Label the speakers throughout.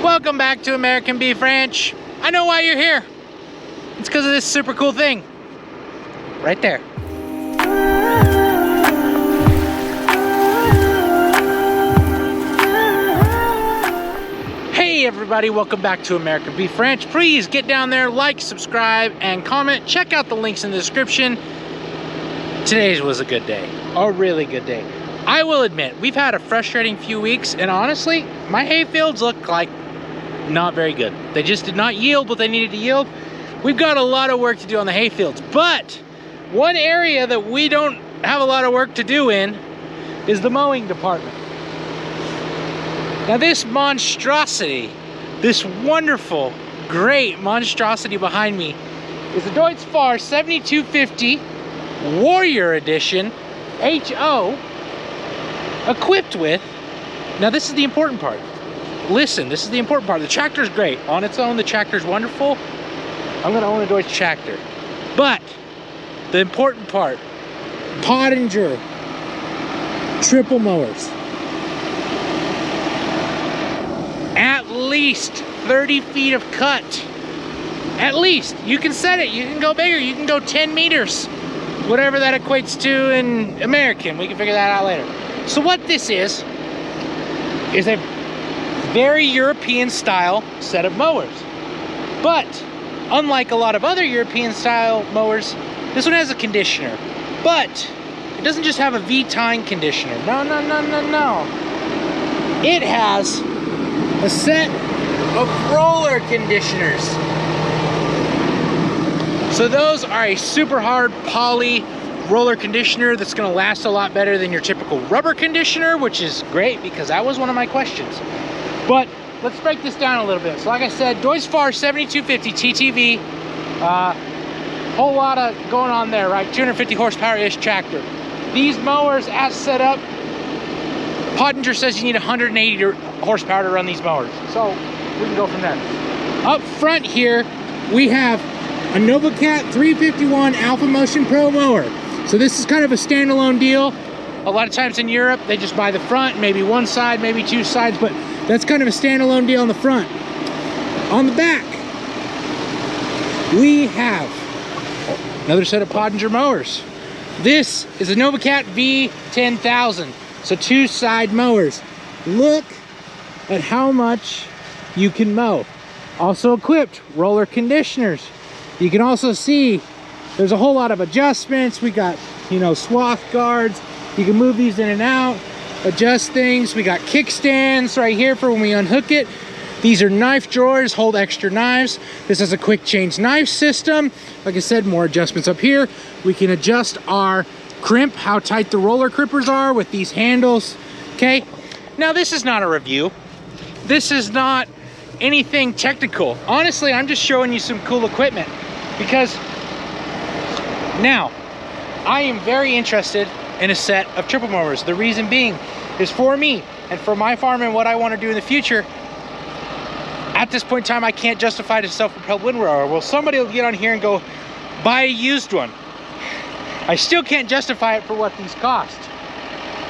Speaker 1: Welcome back to American Beef Ranch. I know why you're here. It's because of this super cool thing. Right there. Hey everybody, welcome back to American Beef Ranch. Please get down there, like, subscribe, and comment. Check out the links in the description. Today's was a good day. A really good day. I will admit, we've had a frustrating few weeks, and honestly, my hay fields look like not very good. They just did not yield what they needed to yield. We've got a lot of work to do on the hay fields, but one area that we don't have a lot of work to do in is the mowing department. Now this monstrosity, this wonderful, great monstrosity behind me is a Deutz Fahr 7250 Warrior Edition HO equipped with, now this is the important part. Listen, this is the important part. The tractor's great. On its own, the tractor's wonderful. I'm gonna own a Deutz tractor. But the important part, Pottinger triple mowers. At least 30 feet of cut. At least. You can set it. You can go bigger. You can go 10 meters. Whatever that equates to in American. We can figure that out later. So what this is a very European style set of mowers. But unlike a lot of other European style mowers, this one has a conditioner. But it doesn't just have a V-tine conditioner. No, no, no, no, no. It has a set of roller conditioners. So those are a super hard poly roller conditioner that's going to last a lot better than your typical rubber conditioner, which is great because that was one of my questions. But let's break this down a little bit. So like I said, Deutz Fahr 7250 TTV, whole lot of going on there, right? 250 horsepower-ish tractor. These mowers, as set up, Pottinger says you need 180 horsepower to run these mowers. So we can go from there. Up front here, we have a NovaCat 351 Alpha Motion Pro mower. So this is kind of a standalone deal. A lot of times in Europe, they just buy the front, maybe one side, maybe two sides, but that's kind of a standalone deal on the front. On the back, we have another set of Pottinger mowers. This is a NovaCat V10000, so two side mowers. Look at how much you can mow. Also equipped roller conditioners. You can also see there's a whole lot of adjustments. We got, you know, swath guards. You can move these in and out, adjust things. We got kickstands right here for when we unhook it. These are knife drawers, hold extra knives. This is a quick change knife system. Like I said, more adjustments up here. We can adjust our crimp, how tight the roller crimpers are with these handles, okay? Now this is not a review. This is not anything technical. Honestly, I'm just showing you some cool equipment because now I am very interested in a set of triple mowers. The reason being is for me and for my farm and what I want to do in the future. At this point in time, I can't justify the self-propelled windrower. Well, somebody will get on here and go buy a used one. I still can't justify it for what these cost.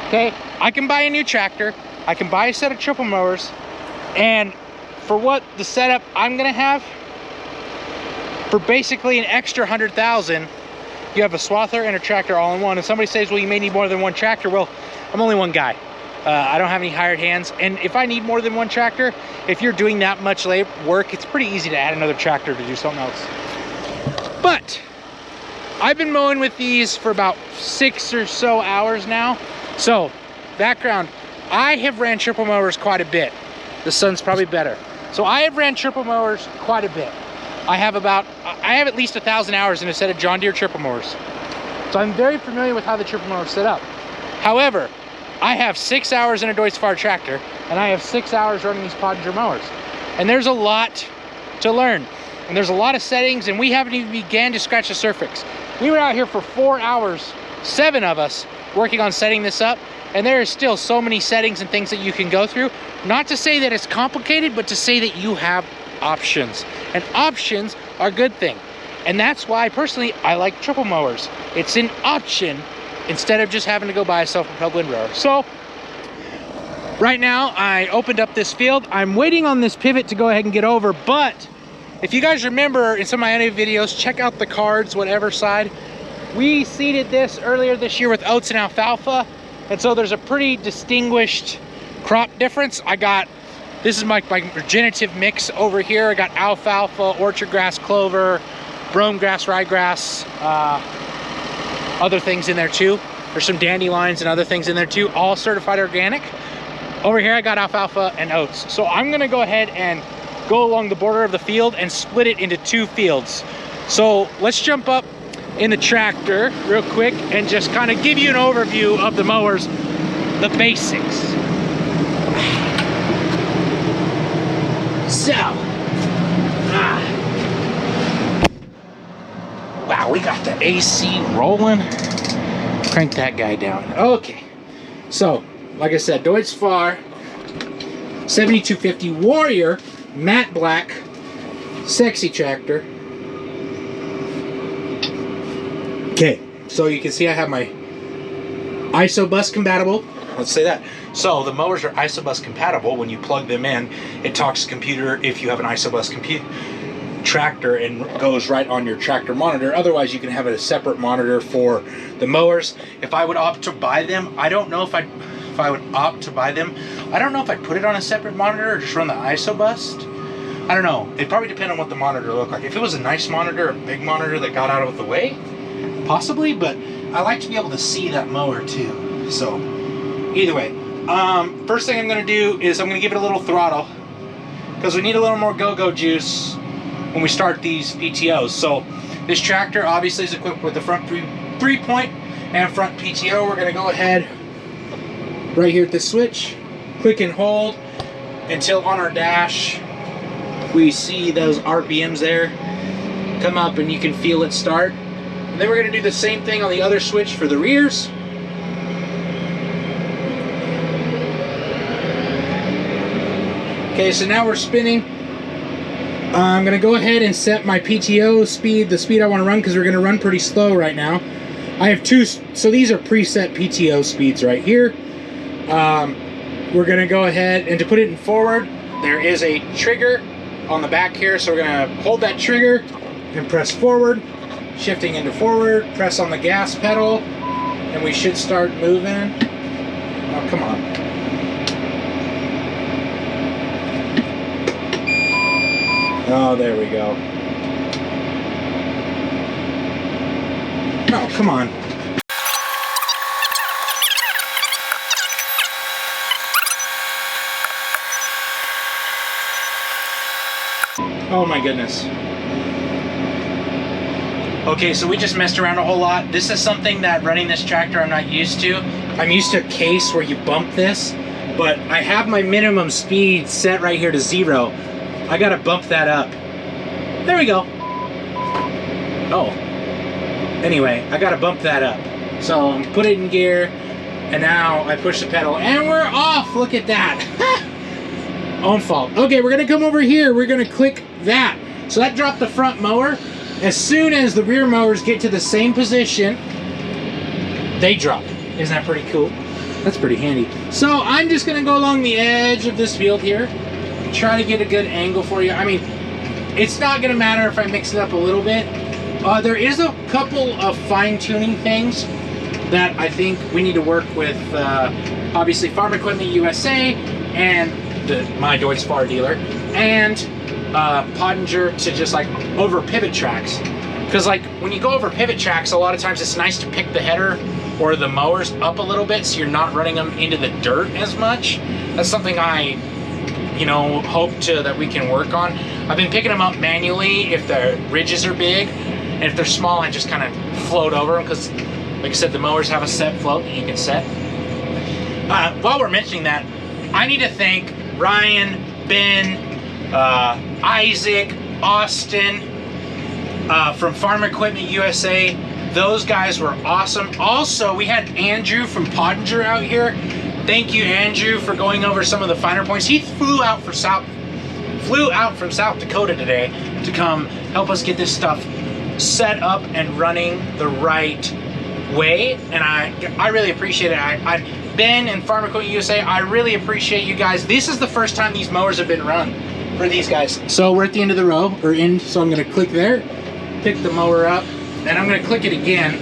Speaker 1: Okay, I can buy a new tractor, I can buy a set of triple mowers, and for what the setup I'm gonna have, for basically an extra 100,000, you have a swather and a tractor all in one. And somebody says, well, you may need more than one tractor. Well, I'm only one guy. I don't have any hired hands. And if I need more than one tractor, if you're doing that much labor work, it's pretty easy to add another tractor to do something else. But I've been mowing with these for about 6 or so hours now. So background, I have ran triple mowers quite a bit. The sun's probably better. So I have ran triple mowers quite a bit. I have at least 1,000 hours in a set of John Deere triple mowers. So I'm very familiar with how the triple mower is set up. However, I have 6 hours in a Deutz Fahr tractor, and I have 6 hours running these Pottinger mowers. And there's a lot to learn. And there's a lot of settings, and we haven't even began to scratch the surface. We were out here for 4 hours, 7 of us, working on setting this up, and there is still so many settings and things that you can go through. Not to say that it's complicated, but to say that you have options. And options are a good thing. And that's why, personally, I like triple mowers. It's an option instead of just having to go buy a self-propelled windrower. So, Right now, I opened up this field. I'm waiting on this pivot to go ahead and get over, but if you guys remember in some of my other videos, check out the cards, whatever side. We seeded this earlier this year with oats and alfalfa, and so there's a pretty distinguished crop difference. This is my regenerative mix over here. I got alfalfa, orchard grass, clover, brome grass, ryegrass, other things in there too. There's some dandelions and other things in there too, all certified organic. Over here I got alfalfa and oats. So I'm gonna go ahead and go along the border of the field and split it into 2 fields. So let's jump up in the tractor real quick and just kind of give you an overview of the mowers, the basics. So, wow, we got the AC rolling. Crank that guy down. Okay, so like I said, Deutz Fahr 7250 Warrior, matte black, sexy tractor. Okay, so you can see I have my ISO-bus compatible. Let's say that. So the mowers are ISO-bus compatible. When you plug them in, it talks to the computer if you have an ISO-bus tractor and goes right on your tractor monitor. Otherwise, you can have a separate monitor for the mowers. If I would opt to buy them, I don't know if I would opt to buy them. I don't know if I'd put it on a separate monitor or just run the ISO-bus. I don't know. It'd probably depend on what the monitor looked like. If it was a nice monitor, a big monitor that got out of the way, possibly, but I like to be able to see that mower too. So either way, first thing I'm going to do is I'm going to give it a little throttle because we need a little more go-go juice when we start these PTOs. So this tractor obviously is equipped with the front three-point and front PTO. We're going to go ahead right here at this switch, click and hold until on our dash we see those RPMs there come up and you can feel it start. And then we're going to do the same thing on the other switch for the rears. Okay, so now we're spinning. I'm going to go ahead and set my PTO speed, the speed I want to run, because we're going to run pretty slow right now. I have 2, so these are preset PTO speeds right here. We're going to go ahead, and to put it in forward, there is a trigger on the back here, so we're going to hold that trigger and press forward, shifting into forward, press on the gas pedal, and we should start moving. Oh, come on. Oh, there we go. Oh, come on. Oh my goodness. Okay, so we just messed around a whole lot. This is something that running this tractor I'm not used to. I'm used to a case where you bump this, but I have my minimum speed set right here to 0. I gotta bump that up. There we go. Oh. Anyway, I gotta bump that up. So put it in gear, and now I push the pedal, and we're off. Look at that. Own fault. Okay, we're gonna come over here. We're gonna click that. So that dropped the front mower. As soon as the rear mowers get to the same position, they drop. Isn't that pretty cool? That's pretty handy. So I'm just gonna go along the edge of this field here. Try to get a good angle for you. I mean, it's not gonna matter if I mix it up a little bit. There is a couple of fine-tuning things that I think we need to work with, obviously Farm Equipment USA and my Deutz Fahr dealer, and Pottinger, to just like over pivot tracks. Because like when you go over pivot tracks, a lot of times it's nice to pick the header or the mowers up a little bit so you're not running them into the dirt as much. That's something I hope that we can work on. I've been picking them up manually if the ridges are big, and if they're small, I just kind of float over them because, like I said, the mowers have a set float that you can set. While we're mentioning that, I need to thank Ryan, Ben, Isaac, Austin from Farm Equipment USA. Those guys were awesome. Also, we had Andrew from Pottinger out here. Thank you, Andrew, for going over some of the finer points. He flew out from South Dakota today to come help us get this stuff set up and running the right way, and I really appreciate it. Ben and Farm Equipment USA, I really appreciate you guys. This is the first time these mowers have been run for these guys. So we're at the end of the row, or end, so I'm gonna click there, pick the mower up, and I'm gonna click it again.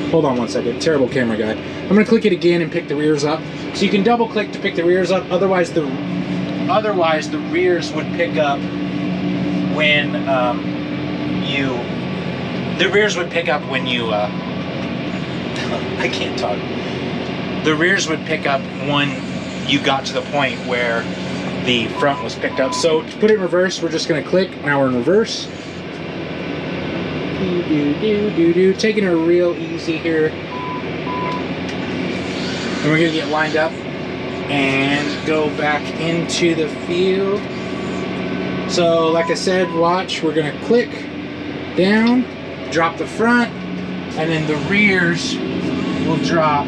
Speaker 1: Hold on one second, terrible camera guy. I'm gonna click it again and pick the rears up. So you can double click to pick the rears up, otherwise the rears would pick up when I can't talk. The rears would pick up when you got to the point where the front was picked up. So to put it in reverse, we're just gonna click. Now we're in reverse. Taking it real easy here. And we're gonna get lined up and go back into the field. So like I said, watch, we're gonna click down, drop the front, and then the rears will drop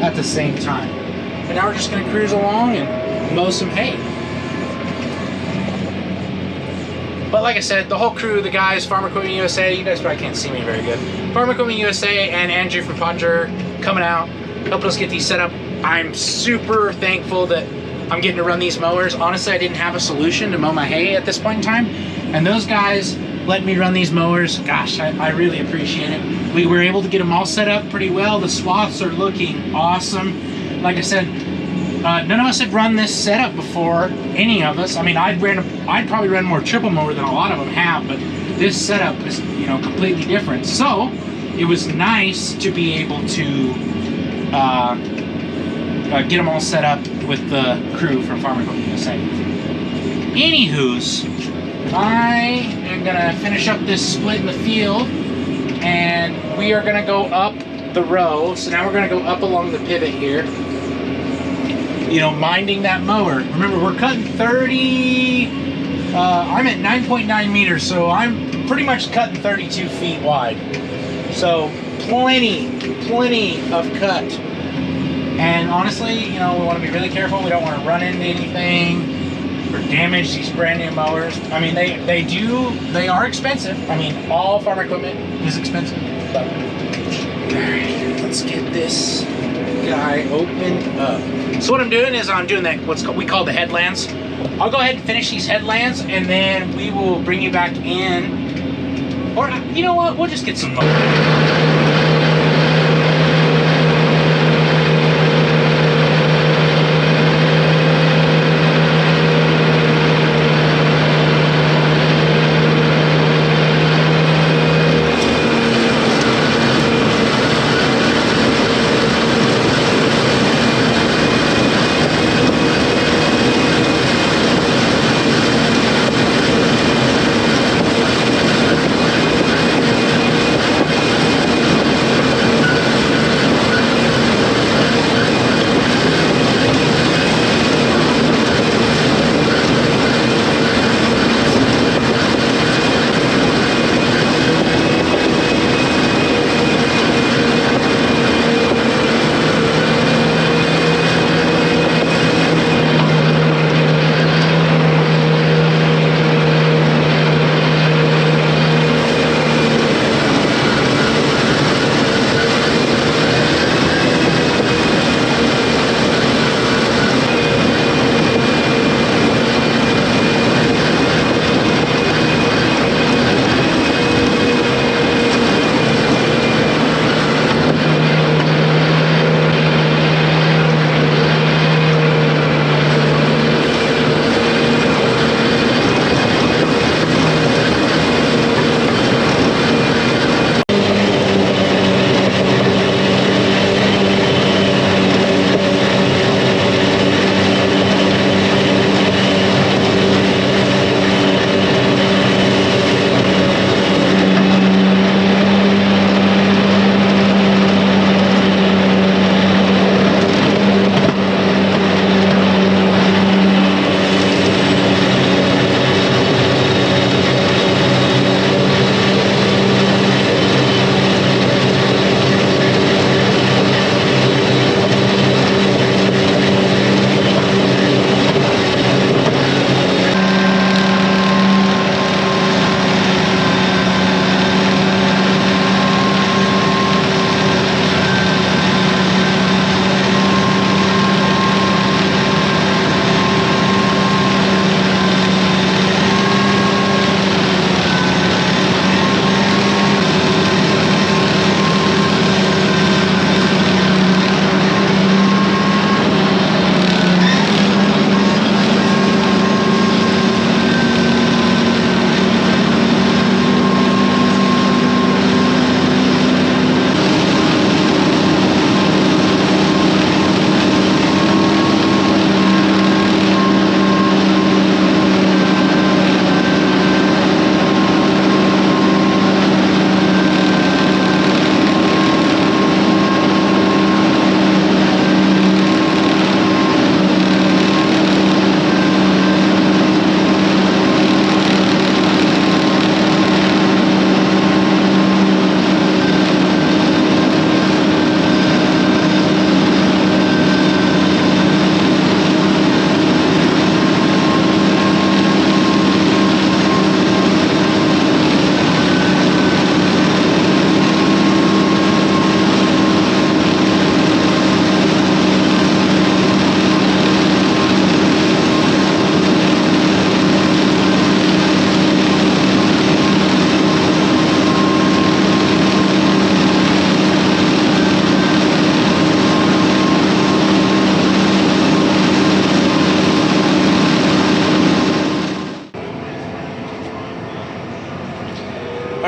Speaker 1: at the same time. And now we're just gonna cruise along and mow some hay. But like I said, the whole crew, the guys, Farm Equipment USA, you guys probably can't see me very good. Farm Equipment USA and Andrew from Pottinger coming out, helping us get these set up. I'm super thankful that I'm getting to run these mowers. Honestly, I didn't have a solution to mow my hay at this point in time. And those guys let me run these mowers. Gosh, I really appreciate it. We were able to get them all set up pretty well. The swaths are looking awesome. Like I said, none of us had run this setup before, any of us. I mean, I'd probably run more triple mower than a lot of them have, but this setup is, you know, completely different. So it was nice to be able to get them all set up with the crew from Farm Equipment USA. Anywho's, I am gonna finish up this split in the field, and we are gonna go up the row. So now we're gonna go up along the pivot here, you know, minding that mower. Remember, we're cutting 30, I'm at 9.9 meters, so I'm pretty much cutting 32 feet wide. So plenty of cut. And honestly, you know, we want to be really careful. We don't want to run into anything or damage these brand new mowers. I mean, they are expensive. I mean, all farm equipment is expensive. But all right, let's get this guy opened up. So what I'm doing is I'm doing that we call the headlands. I'll go ahead and finish these headlands, and then we will bring you back in. Or you know what? We'll just get some mower.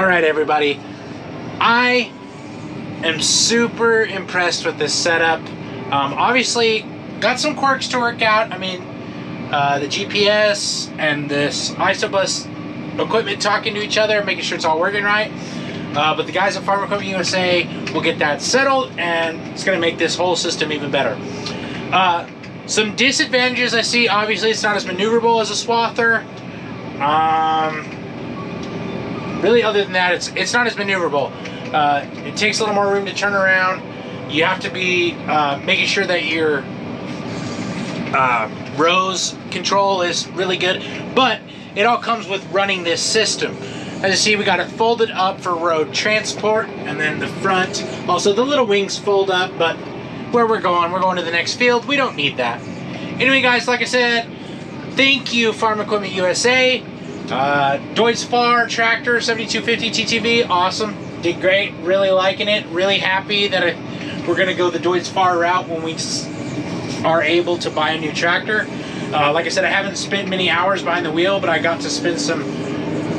Speaker 1: All right, everybody. I am super impressed with this setup. Obviously, got some quirks to work out. I mean, the GPS and this isobus equipment talking to each other, making sure it's all working right. But the guys at Farm Equipment USA will get that settled, and it's going to make this whole system even better. Some disadvantages I see: obviously, it's not as maneuverable as a swather. Really, other than that, it's not as maneuverable. It takes a little more room to turn around. You have to be making sure that your rows control is really good, but it all comes with running this system. As you see, we got it folded up for road transport, and then the front, also the little wings fold up, but where we're going to the next field. We don't need that. Anyway, guys, like I said, thank you, Farm Equipment USA. Deutz Fahr tractor, 7250 TTV, awesome. Did great, really liking it, really happy that we're gonna go the Deutz Fahr route when we are able to buy a new tractor. Like I said, I haven't spent many hours behind the wheel, but I got to spend some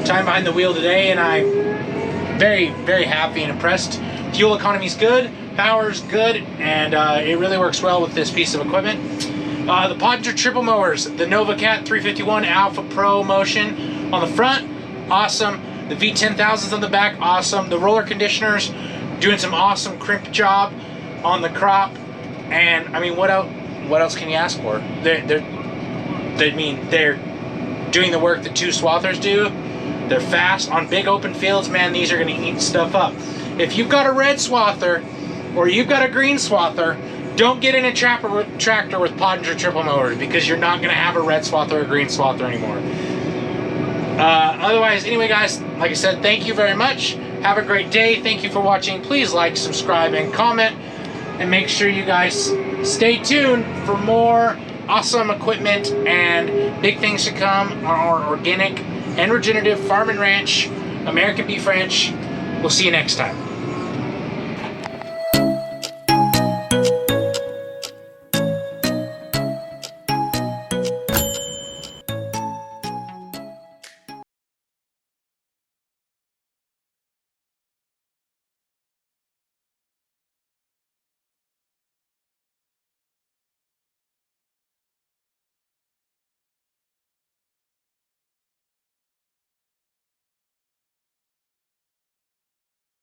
Speaker 1: time behind the wheel today, and I'm very, very happy and impressed. Fuel economy's good, power's good, and it really works well with this piece of equipment. The Pottinger triple mowers, the NovaCat 351 Alpha Pro motion on the front, awesome. The V10000s on the back, awesome. The roller conditioners doing some awesome crimp job on the crop, and I mean, what else can you ask for? They're doing the work that two swathers do. They're fast on big open fields, man. These are going to eat stuff up. If you've got a red swather or you've got a green swather, don't get in a tractor with Pottinger triple mowers, because you're not going to have a red swather or a green swather anymore. Otherwise, anyway, guys, like I said, thank you very much. Have a great day. Thank you for watching. Please like, subscribe, and comment. And make sure you guys stay tuned for more awesome equipment and big things to come on our organic and regenerative farm and ranch, American beef ranch. We'll see you next time.